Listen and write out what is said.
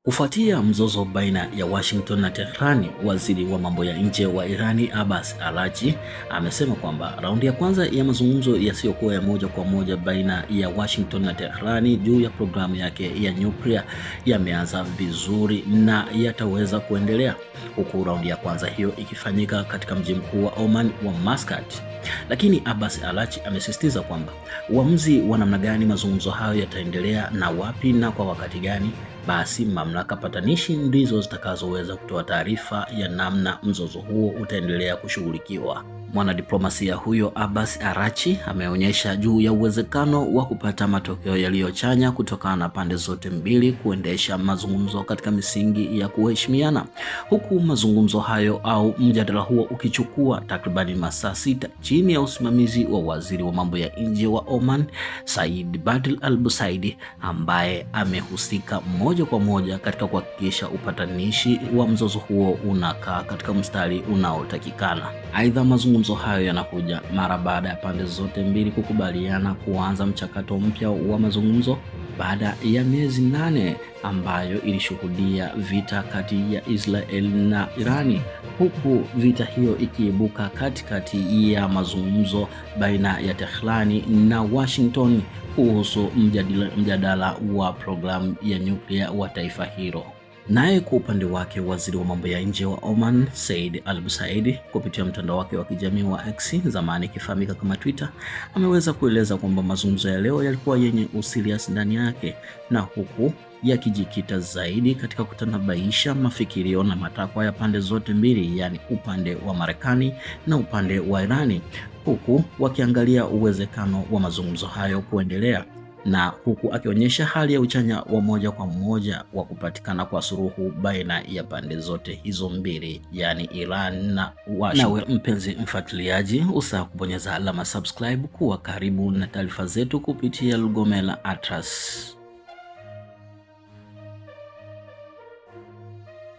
Kufuatia mzozo baina ya Washington na Tehran, waziri wa mambo ya nje wa Irani Abbas Araghchi amesema kwamba raundi ya kwanza ya mazungumzo yasiyokuwa ya moja kwa moja baina ya Washington na Tehran juu ya programu yake ya nyuklia yameanza vizuri na yataweza kuendelea, huku raundi ya kwanza hiyo ikifanyika katika mji mkuu wa Oman wa Muscat. Lakini Abbas Araghchi amesisitiza kwamba uamuzi wa namna gani mazungumzo hayo yataendelea na wapi na kwa wakati gani, basi mamlaka patanishi ndizo zitakazoweza kutoa taarifa ya namna mzozo huo utaendelea kushughulikiwa. Mwanadiplomasia huyo Abbas Araghchi ameonyesha juu ya uwezekano wa kupata matokeo yaliyochanya kutokana na pande zote mbili kuendesha mazungumzo katika misingi ya kuheshimiana, huku mazungumzo hayo au mjadala huo ukichukua takribani masaa 6 chini ya usimamizi wa waziri wa mambo ya nje wa Oman Said Badr al-Busaidi, ambaye amehusika moja kwa moja katika kuhakikisha upatanishi wa mzozo huo unakaa katika mstari unaotakikana. Aidha, mazungumzo hayo yanakuja mara baada ya pande zote mbili kukubaliana kuanza mchakato mpya wa mazungumzo baada ya miezi 8 ambayo ilishuhudia vita kati ya Israel na Irani, huku vita hiyo ikiibuka katikati ya mazungumzo baina ya Tehran na Washington kuhusu mjadala wa programu ya nyuklia wa taifa hilo. Naye kwa upande wake, waziri wa mambo ya nje wa Oman Said al-Busaidi kupitia mtandao wake wa kijamii wa X, zamani ikifahamika kama Twitter, ameweza kueleza kwamba mazungumzo ya leo yalikuwa yenye userious ndani yake, na huku yakijikita zaidi katika kutanabaisha mafikirio na matakwa ya pande zote mbili, yani upande wa Marekani na upande wa Irani, huku wakiangalia uwezekano wa mazungumzo hayo kuendelea, na huku akionyesha hali ya uchanya wa moja kwa moja wa kupatikana kwa suluhu baina ya pande zote hizo mbili, yani Iran na Washington. Nawe mpenzi mfuatiliaji, usahau kubonyeza alama subscribe kuwa karibu na taarifa zetu kupitia Lugomela Atlas.